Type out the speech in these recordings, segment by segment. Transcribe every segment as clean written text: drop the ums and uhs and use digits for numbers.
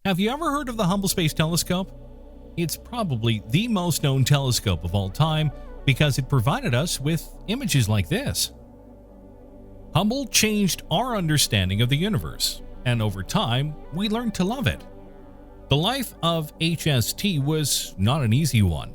Have you ever heard of the Hubble Space Telescope? It's probably the most known telescope of all time because it provided us with images like this. Hubble changed our understanding of the universe, and over time, we learned to love it. The life of HST was not an easy one.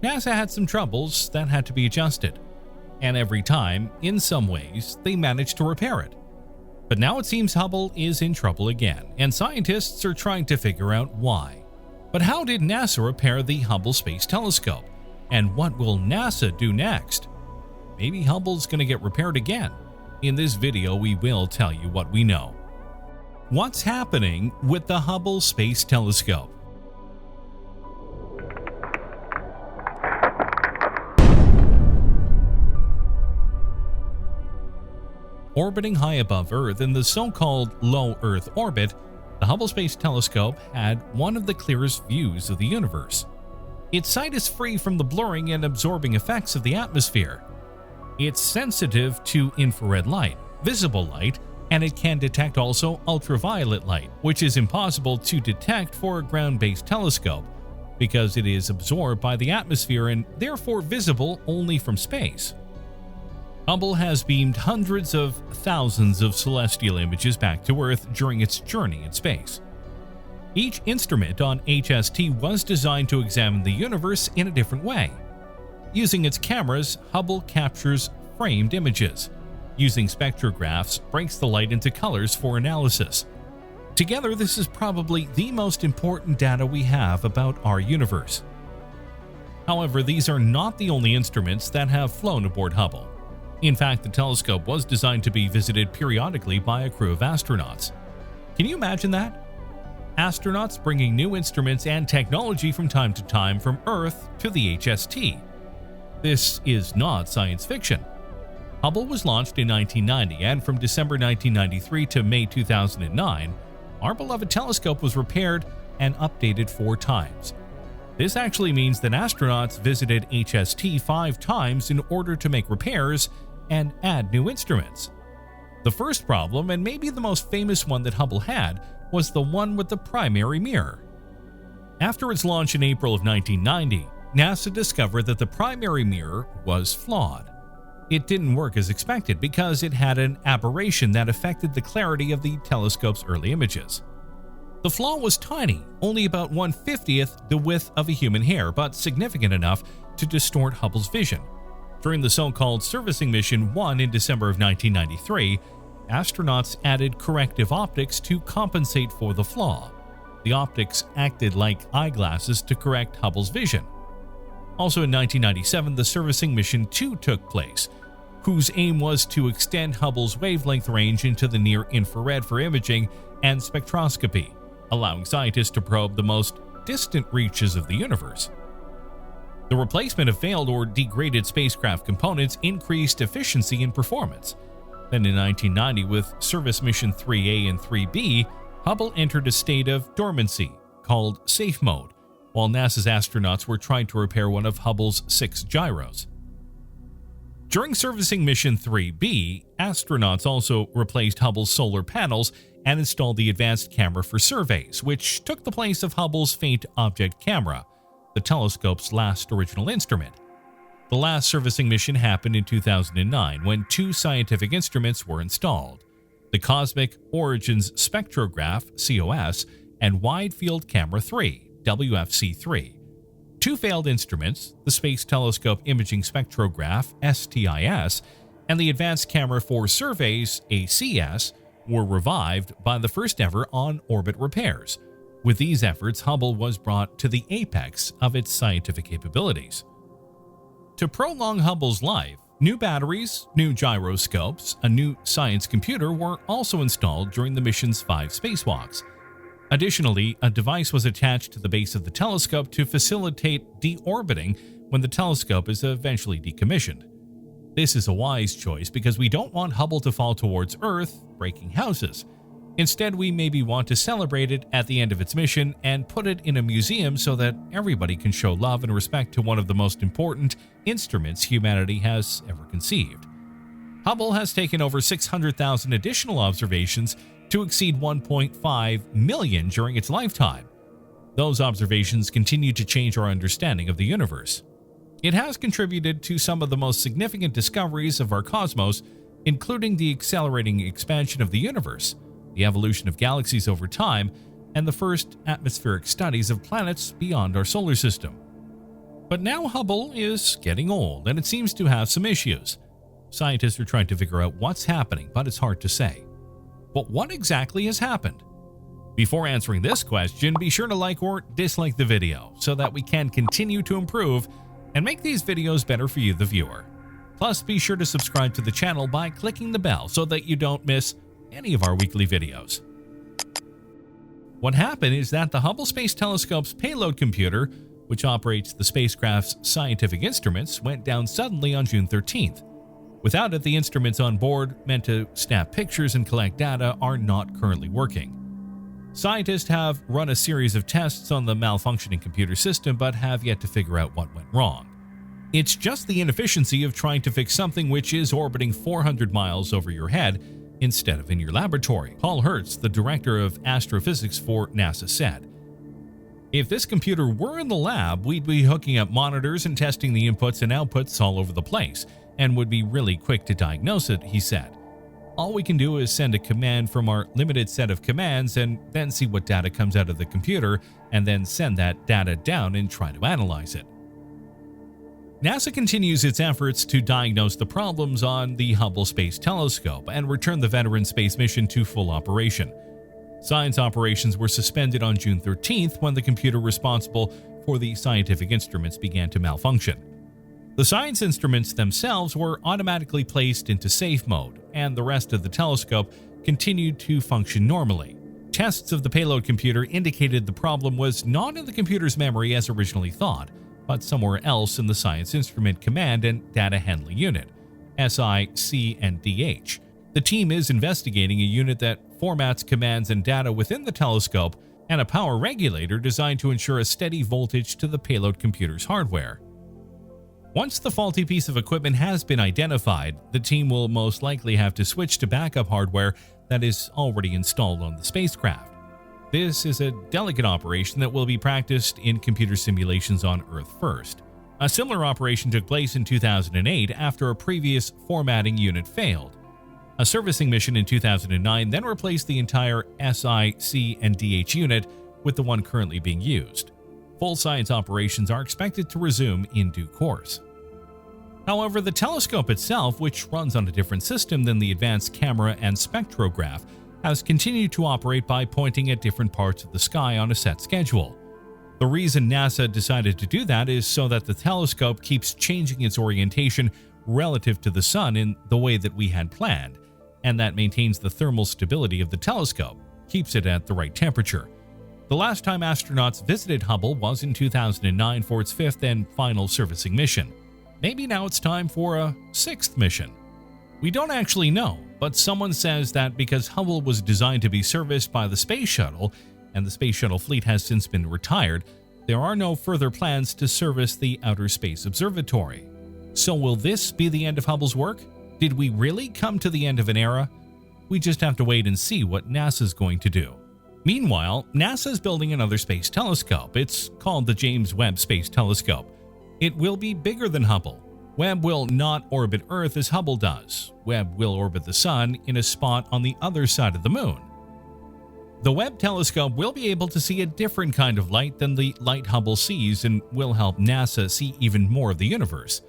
NASA had some troubles that had to be adjusted, and every time, in some ways, they managed to repair it. But now it seems Hubble is in trouble again, and scientists are trying to figure out why. But how did NASA repair the Hubble Space Telescope? And what will NASA do next? Maybe Hubble's going to get repaired again. In this video, we will tell you what we know. What's happening with the Hubble Space Telescope? Orbiting high above Earth in the so-called low Earth orbit, the Hubble Space Telescope had one of the clearest views of the universe. Its sight is free from the blurring and absorbing effects of the atmosphere. It's sensitive to infrared light, visible light, and it can detect also ultraviolet light, which is impossible to detect for a ground-based telescope because it is absorbed by the atmosphere and therefore visible only from space. Hubble has beamed hundreds of thousands of celestial images back to Earth during its journey in space. Each instrument on HST was designed to examine the universe in a different way. Using its cameras, Hubble captures framed images. Using spectrographs, breaks the light into colors for analysis. Together, this is probably the most important data we have about our universe. However, these are not the only instruments that have flown aboard Hubble. In fact, the telescope was designed to be visited periodically by a crew of astronauts. Can you imagine that? Astronauts bringing new instruments and technology from time to time from Earth to the HST. This is not science fiction. Hubble was launched in 1990, and from December 1993 to May 2009, our beloved telescope was repaired and updated 4 times. This actually means that astronauts visited HST 5 times in order to make repairs and add new instruments. The first problem, and maybe the most famous one that Hubble had, was the one with the primary mirror. After its launch in April of 1990, NASA discovered that the primary mirror was flawed. It didn't work as expected because it had an aberration that affected the clarity of the telescope's early images. The flaw was tiny, only about 1/50th the width of a human hair, but significant enough to distort Hubble's vision. During the so-called Servicing Mission 1 in December of 1993, astronauts added corrective optics to compensate for the flaw. The optics acted like eyeglasses to correct Hubble's vision. Also in 1997, the Servicing Mission 2 took place, whose aim was to extend Hubble's wavelength range into the near-infrared for imaging and spectroscopy, allowing scientists to probe the most distant reaches of the universe. The replacement of failed or degraded spacecraft components increased efficiency and performance. Then in 1990, with Service Mission 3A and 3B, Hubble entered a state of dormancy called safe mode, while NASA's astronauts were trying to repair one of Hubble's 6 gyros. During Servicing Mission 3B, astronauts also replaced Hubble's solar panels and installed the Advanced Camera for Surveys, which took the place of Hubble's Faint Object Camera, the telescope's last original instrument. The last servicing mission happened in 2009 when 2 scientific instruments were installed: the Cosmic Origins Spectrograph (COS) and Wide Field Camera 3 (WFC3). 2 failed instruments, the Space Telescope Imaging Spectrograph (STIS) and the Advanced Camera for Surveys (ACS), were revived by the first ever on-orbit repairs. With these efforts, Hubble was brought to the apex of its scientific capabilities. To prolong Hubble's life, new batteries, new gyroscopes, a new science computer were also installed during the mission's 5 spacewalks. Additionally, a device was attached to the base of the telescope to facilitate deorbiting when the telescope is eventually decommissioned. This is a wise choice because we don't want Hubble to fall towards Earth, breaking houses. Instead, we maybe want to celebrate it at the end of its mission and put it in a museum so that everybody can show love and respect to one of the most important instruments humanity has ever conceived. Hubble has taken over 600,000 additional observations to exceed 1.5 million during its lifetime. Those observations continue to change our understanding of the universe. It has contributed to some of the most significant discoveries of our cosmos, including the accelerating expansion of the universe, the evolution of galaxies over time, and the first atmospheric studies of planets beyond our solar system. But now Hubble is getting old, and it seems to have some issues. Scientists are trying to figure out what's happening, but it's hard to say. But what exactly has happened? Before answering this question, be sure to like or dislike the video so that we can continue to improve and make these videos better for you, the viewer. Plus, be sure to subscribe to the channel by clicking the bell so that you don't miss any of our weekly videos. What happened is that the Hubble Space Telescope's payload computer, which operates the spacecraft's scientific instruments, went down suddenly on June 13th. Without it, the instruments on board, meant to snap pictures and collect data, are not currently working. Scientists have run a series of tests on the malfunctioning computer system but have yet to figure out what went wrong. It's just the inefficiency of trying to fix something which is orbiting 400 miles over your head instead of in your laboratory, Paul Hertz, the director of astrophysics for NASA, said. If this computer were in the lab, we'd be hooking up monitors and testing the inputs and outputs all over the place, and would be really quick to diagnose it, he said. All we can do is send a command from our limited set of commands and then see what data comes out of the computer and then send that data down and try to analyze it. NASA continues its efforts to diagnose the problems on the Hubble Space Telescope and return the Veteran space mission to full operation. Science operations were suspended on June 13th when the computer responsible for the scientific instruments began to malfunction. The science instruments themselves were automatically placed into safe mode, and the rest of the telescope continued to function normally. Tests of the payload computer indicated the problem was not in the computer's memory as originally thought, but somewhere else in the Science Instrument Command and Data Handling Unit, SI-C&DH. The team is investigating a unit that formats commands and data within the telescope and a power regulator designed to ensure a steady voltage to the payload computer's hardware. Once the faulty piece of equipment has been identified, the team will most likely have to switch to backup hardware that is already installed on the spacecraft. This is a delicate operation that will be practiced in computer simulations on Earth first. A similar operation took place in 2008 after a previous formatting unit failed. A servicing mission in 2009 then replaced the entire SI-C&DH unit with the one currently being used. Full science operations are expected to resume in due course. However, the telescope itself, which runs on a different system than the advanced camera and spectrograph, has continued to operate by pointing at different parts of the sky on a set schedule. The reason NASA decided to do that is so that the telescope keeps changing its orientation relative to the Sun in the way that we had planned, and that maintains the thermal stability of the telescope, keeps it at the right temperature. The last time astronauts visited Hubble was in 2009 for its fifth and final servicing mission. Maybe now it's time for a sixth mission. We don't actually know, but someone says that because Hubble was designed to be serviced by the Space Shuttle, and the Space Shuttle fleet has since been retired, there are no further plans to service the Outer Space Observatory. So will this be the end of Hubble's work? Did we really come to the end of an era? We just have to wait and see what NASA's going to do. Meanwhile, NASA's building another space telescope. It's called the James Webb Space Telescope. It will be bigger than Hubble. Webb will not orbit Earth as Hubble does. Webb will orbit the Sun in a spot on the other side of the Moon. The Webb telescope will be able to see a different kind of light than the light Hubble sees and will help NASA see even more of the universe.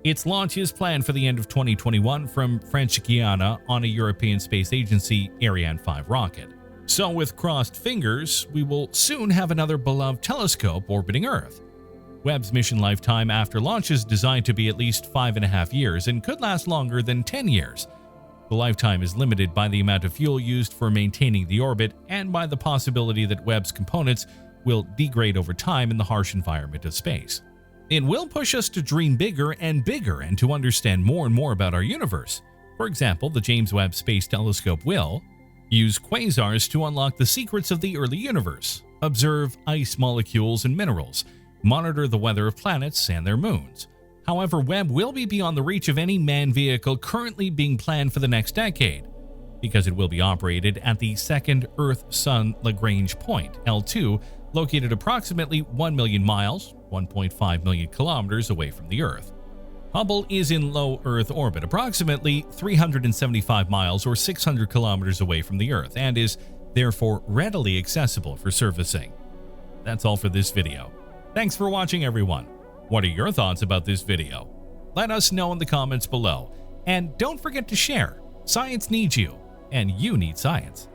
Its launch is planned for the end of 2021 from French Guiana on a European Space Agency Ariane 5 rocket. So with crossed fingers, we will soon have another beloved telescope orbiting Earth. Webb's mission lifetime after launch is designed to be at least 5.5 years and could last longer than 10 years. The lifetime is limited by the amount of fuel used for maintaining the orbit and by the possibility that Webb's components will degrade over time in the harsh environment of space. It will push us to dream bigger and to understand more and more about our universe. For example, the James Webb Space Telescope will use quasars to unlock the secrets of the early universe, observe ice molecules and minerals, monitor the weather of planets and their moons. However, Webb will be beyond the reach of any manned vehicle currently being planned for the next decade. because it will be operated at the second Earth-Sun Lagrange point, L2, located approximately 1 million miles, 1.5 million kilometers away from the Earth. Hubble is in low Earth orbit, approximately 375 miles or 600 kilometers away from the Earth, and is therefore readily accessible for servicing. That's all for this video. Thanks for watching, everyone. What are your thoughts about this video? Let us know in the comments below. And don't forget to share. Science needs you, and you need science.